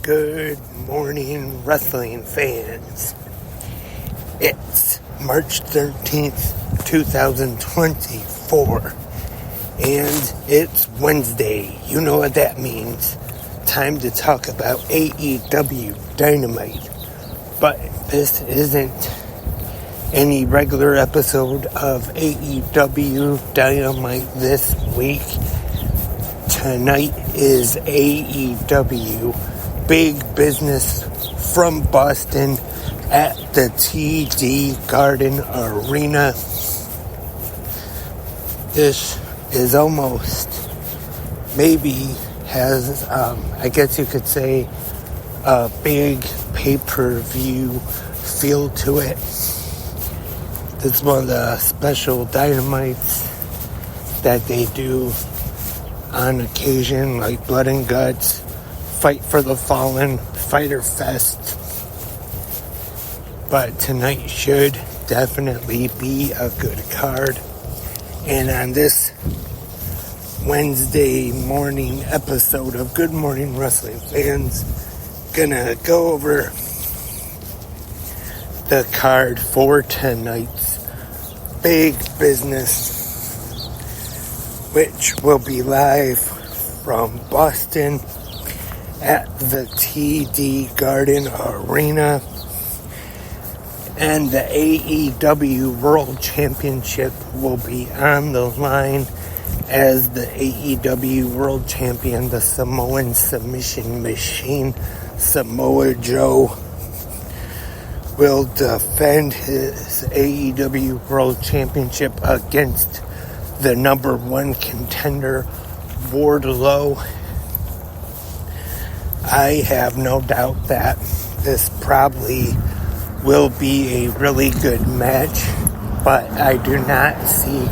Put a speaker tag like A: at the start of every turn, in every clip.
A: Good morning, wrestling fans. It's March 13th, 2024, and it's Wednesday. You know what that means. Time to talk about AEW Dynamite. But this isn't any regular episode of AEW Dynamite this week. Tonight is AEW Big Business from Boston at the TD Garden Arena. This is almost, maybe has, I guess you could say, a big pay-per-view feel to it. This is one of the special Dynamites that they do on occasion, like Blood and Guts, Fight for the Fallen, Fyter Fest. But tonight should definitely be a good card. And on this Wednesday morning episode of Good Morning Wrestling Fans, gonna go over the card for tonight's Big Business, which will be live from Boston at the TD Garden Arena. And the AEW World Championship will be on the line as the AEW World Champion, the Samoan Submission Machine, Samoa Joe, will defend his AEW World Championship against the number one contender, Wardlow. I have no doubt that this probably will be a really good match, but I do not see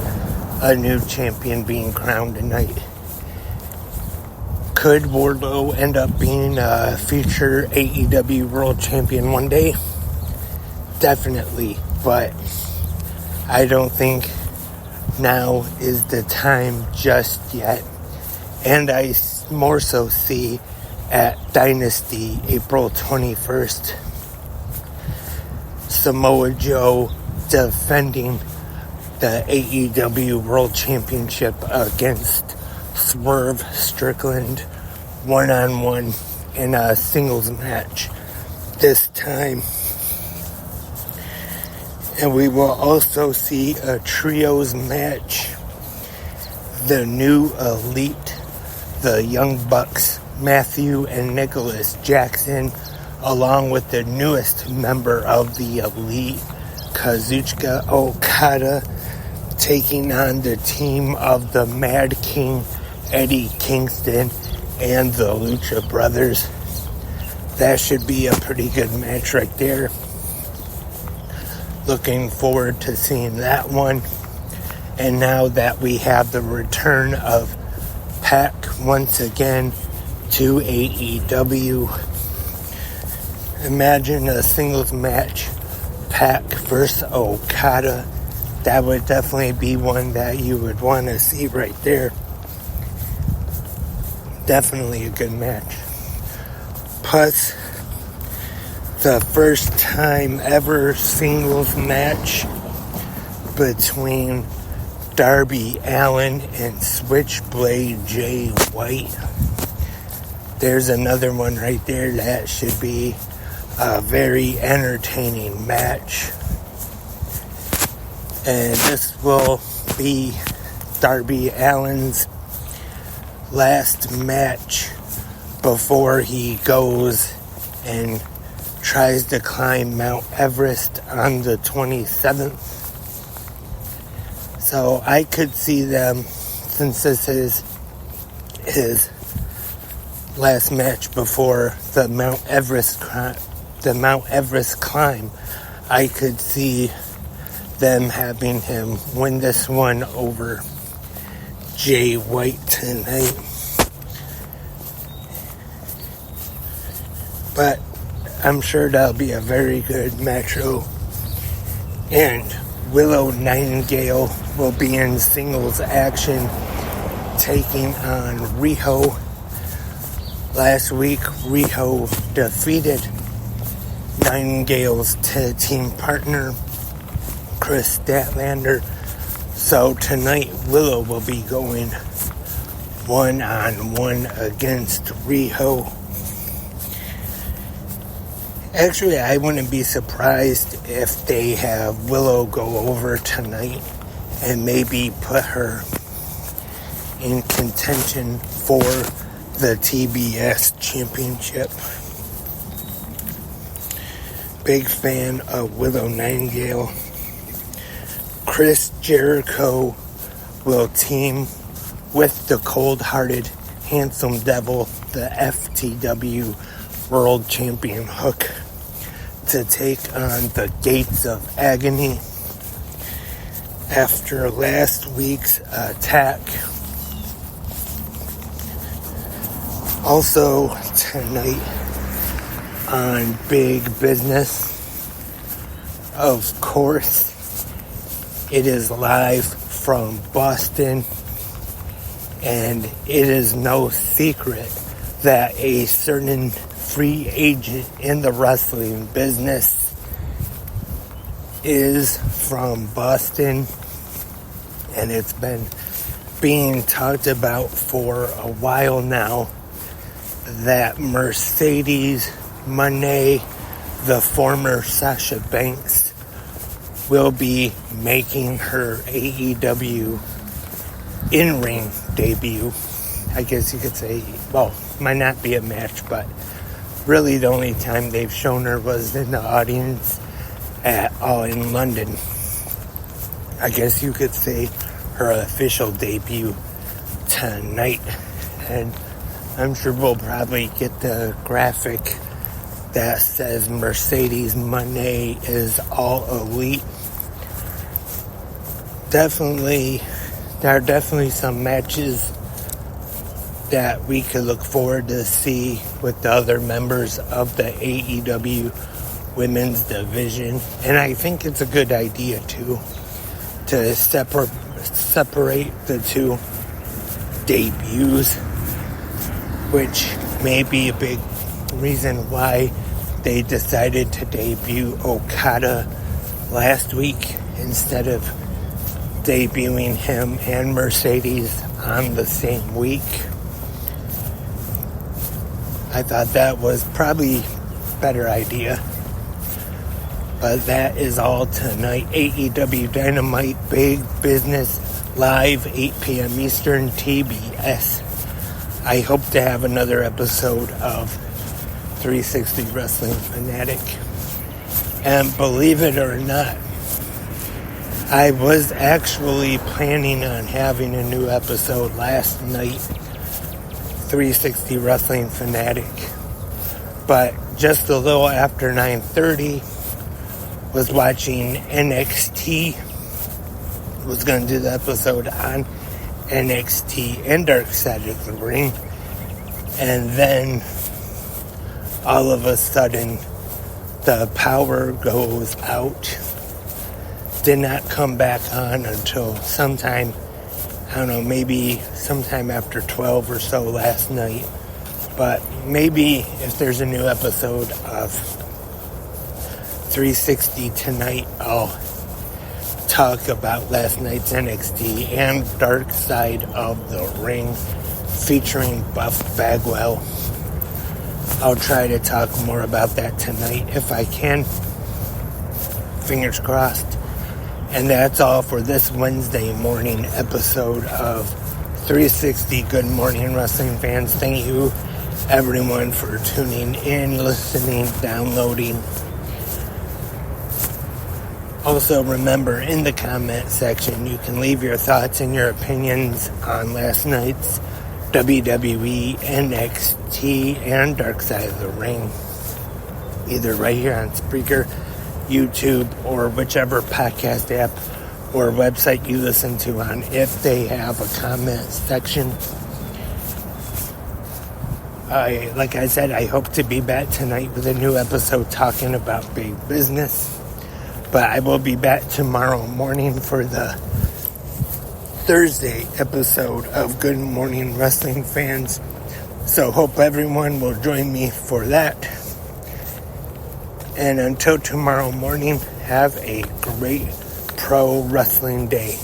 A: a new champion being crowned tonight. Could Wardlow end up being a future AEW World Champion one day? Definitely, but I don't think now is the time just yet. And I more so see at Dynasty, April 21st, Samoa Joe defending the AEW World Championship against Swerve Strickland one-on-one in a singles match this time. And we will also see a trios match. The new Elite, the Young Bucks, Matthew and Nicholas Jackson, along with the newest member of the Elite, Kazuchika Okada, taking on the team of the Mad King, Eddie Kingston, and the Lucha Brothers. That should be a pretty good match right there. Looking forward to seeing that one. And now that we have the return of Pac once again to AEW, imagine a singles match, Pac versus Okada. That would definitely be one that you would want to see right there. Definitely a good match. Plus, the first time ever singles match between Darby Allin and Switchblade Jay White. There's another one right there that should be a very entertaining match. And this will be Darby Allin's last match before he goes and tries to climb Mount Everest on the 27th. So I could see them, since this is his last match before the Mount Everest climb, I could see them having him win this one over Jay White tonight. But I'm sure that'll be a very good matchup. And Willow Nightingale will be in singles action, taking on Riho. Last week, Riho defeated Nightingale's team partner, Chris Statlander. So tonight, Willow will be going one-on-one against Riho. Actually, I wouldn't be surprised if they have Willow go over tonight and maybe put her in contention for the TBS championship. Big fan of Willow Nightingale. Chris Jericho will team with the cold-hearted, handsome devil, the FTW World Champion Hook, to take on the Gates of Agony. After last week's attack. Also tonight on Big Business, of course, it is live from Boston, and it is no secret that a certain free agent in the wrestling business is from Boston, and it's been being talked about for a while now that Mercedes Moné, the former Sasha Banks, will be making her AEW in-ring debut. I guess you could say, well, might not be a match, but really the only time they've shown her was in the audience at All in London. I guess you could say her official debut tonight. And I'm sure we'll probably get the graphic that says Mercedes Moné is all elite. There are definitely some matches that we could look forward to see with the other members of the AEW women's division. And I think it's a good idea too, to separate the two debuts, which may be a big reason why they decided to debut Okada last week instead of debuting him and Mercedes on the same week. I thought that was probably a better idea. But that is all tonight. AEW Dynamite, Big Business, live, 8 p.m. Eastern, TBS. I hope to have another episode of 360 Wrestling Fanatic. And believe it or not, I was actually planning on having a new episode last night, 360 Wrestling Fanatic. But just a little after 9:30, was watching NXT. Was going to do the episode on NXT and Dark Side of the Ring. And then all of a sudden the power goes out. Did not come back on until sometime, I don't know, maybe sometime after 12 or so last night. But maybe if there's a new episode of 360 tonight, I'll talk about last night's NXT and Dark Side of the Ring featuring Buff Bagwell. I'll try to talk more about that tonight if I can. Fingers crossed. And that's all for this Wednesday morning episode of 360 Good Morning Wrestling fans. Thank you everyone for tuning in, listening, downloading. Also remember, in the comment section you can leave your thoughts and your opinions on last night's WWE, NXT, and Dark Side of the Ring. Either right here on Spreaker, YouTube, or whichever podcast app or website you listen to on, if they have a comment section. Like I said, I hope to be back tonight with a new episode talking about big business. But I will be back tomorrow morning for the Thursday episode of Good Morning Wrestling Fans. So hope everyone will join me for that. And until tomorrow morning, have a great pro wrestling day.